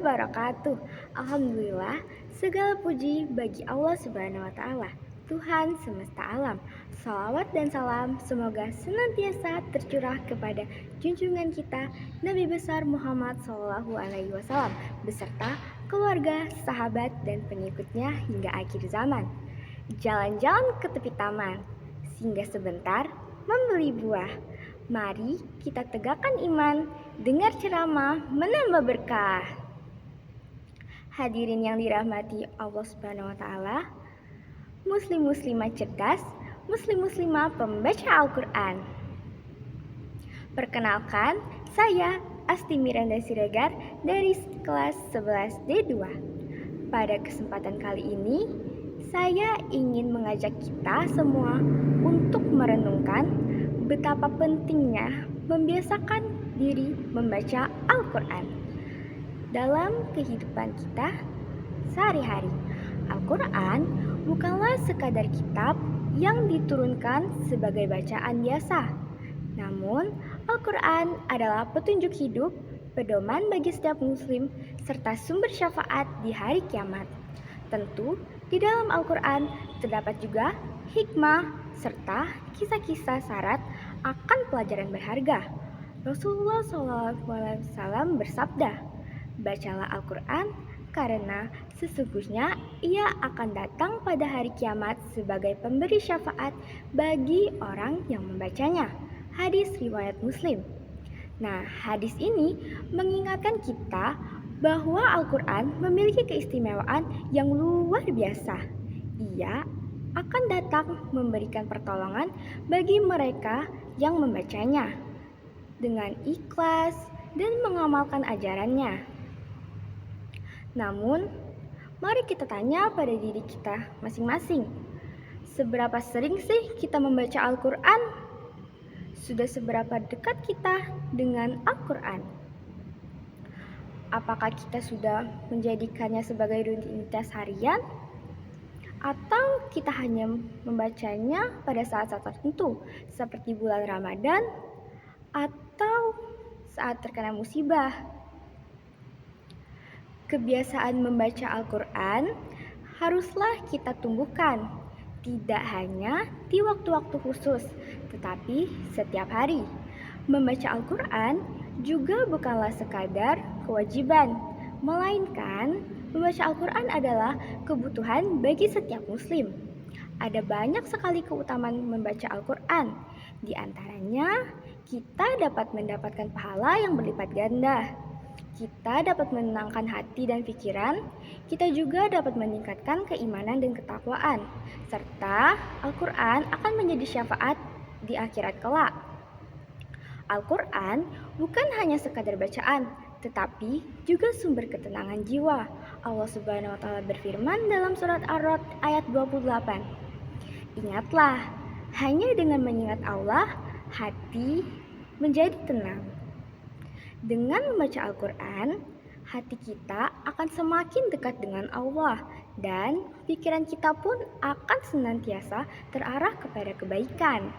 wabarakatuh. Alhamdulillah, segala puji bagi Allah Subhanahu wa taala, Tuhan semesta alam. Salawat dan salam semoga senantiasa tercurah kepada junjungan kita Nabi besar Muhammad SAW beserta keluarga, sahabat dan pengikutnya hingga akhir zaman. Jalan-jalan ke tepi taman, singgah sebentar membeli buah. Mari kita tegakkan iman, dengar ceramah, menambah berkah. Hadirin yang dirahmati Allah Subhanahu wa taala, muslim-muslimah cerdas, muslim-muslimah pembaca Al-Qur'an. Perkenalkan, saya Asti Miranda Siregar dari kelas 11 D2. Pada kesempatan kali ini, saya ingin mengajak kita semua untuk merenungkan betapa pentingnya membiasakan diri membaca Al-Quran dalam kehidupan kita sehari-hari. Al-Quran bukanlah sekadar kitab yang diturunkan sebagai bacaan biasa. Namun, Al-Quran adalah petunjuk hidup, pedoman bagi setiap muslim, serta sumber syafaat di hari kiamat. Tentu, di dalam Al-Quran terdapat juga hikmah serta kisah-kisah syarat akan pelajaran berharga. Rasulullah SAW bersabda, "Bacalah Al-Quran karena sesungguhnya ia akan datang pada hari kiamat sebagai pemberi syafaat bagi orang yang membacanya." Hadis riwayat Muslim. Nah, hadis ini mengingatkan kita bahwa Al-Quran memiliki keistimewaan yang luar biasa. Ia akan datang memberikan pertolongan bagi mereka yang membacanya dengan ikhlas dan mengamalkan ajarannya. Namun, mari kita tanya pada diri kita masing-masing. Seberapa sering sih kita membaca Al-Quran? Sudah seberapa dekat kita dengan Al-Quran? Apakah kita sudah menjadikannya sebagai rutinitas harian? Atau kita hanya membacanya pada saat-saat tertentu, seperti bulan Ramadan, atau saat terkena musibah? Kebiasaan membaca Al-Quran haruslah kita tumbuhkan, tidak hanya di waktu-waktu khusus, tetapi setiap hari. Membaca Al-Quran juga bukanlah sekadar kewajiban, melainkan membaca Al-Quran adalah kebutuhan bagi setiap muslim. Ada banyak sekali keutamaan membaca Al-Quran. Di antaranya, kita dapat mendapatkan pahala yang berlipat ganda. Kita dapat menenangkan hati dan pikiran. Kita juga dapat meningkatkan keimanan dan ketakwaan. Serta Al-Quran akan menjadi syafaat di akhirat kelak. Al-Quran bukan hanya sekadar bacaan, tetapi juga sumber ketenangan jiwa. Allah Subhanahu wa taala berfirman dalam surat Ar-Ra'd ayat 28. Ingatlah, hanya dengan mengingat Allah, hati menjadi tenang. Dengan membaca Al-Quran, hati kita akan semakin dekat dengan Allah dan pikiran kita pun akan senantiasa terarah kepada kebaikan.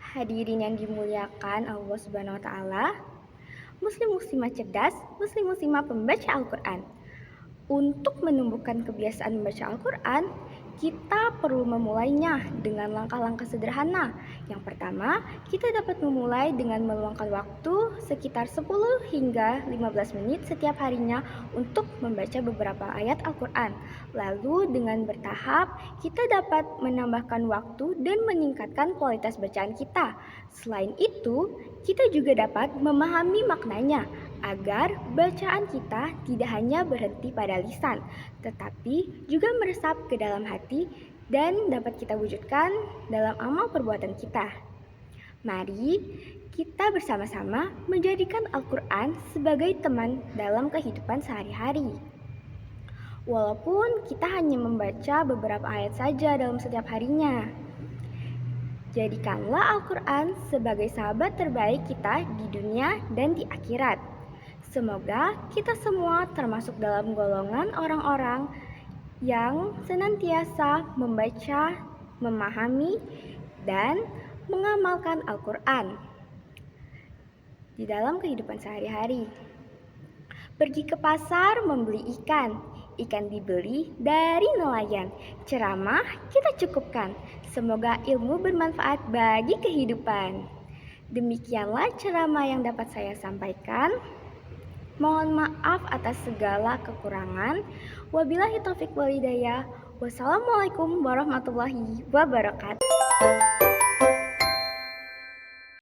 Hadirin yang dimuliakan Allah Subhanahu wa taala, muslim-muslimah cerdas, muslim-muslimah pembaca Al-Quran. Untuk menumbuhkan kebiasaan membaca Al-Quran, kita perlu memulainya dengan langkah-langkah sederhana. Yang pertama, kita dapat memulai dengan meluangkan waktu sekitar 10 hingga 15 menit setiap harinya untuk membaca beberapa ayat Al-Quran. Lalu dengan bertahap, kita dapat menambahkan waktu dan meningkatkan kualitas bacaan kita. Selain itu, kita juga dapat memahami maknanya agar bacaan kita tidak hanya berhenti pada lisan, tetapi juga meresap ke dalam hati dan dapat kita wujudkan dalam amal perbuatan kita. Mari kita bersama-sama menjadikan Al-Quran sebagai teman dalam kehidupan sehari-hari. Walaupun kita hanya membaca beberapa ayat saja dalam setiap harinya, jadikanlah Al-Quran sebagai sahabat terbaik kita di dunia dan di akhirat. Semoga kita semua termasuk dalam golongan orang-orang yang senantiasa membaca, memahami, dan mengamalkan Al-Quran di dalam kehidupan sehari-hari. Pergi ke pasar membeli ikan. Ikan dibeli dari nelayan. Ceramah kita cukupkan. Semoga ilmu bermanfaat bagi kehidupan. Demikianlah ceramah yang dapat saya sampaikan. Mohon maaf atas segala kekurangan. Wabillahi taufiq wal hidayah. Wassalamualaikum warahmatullahi wabarakatuh.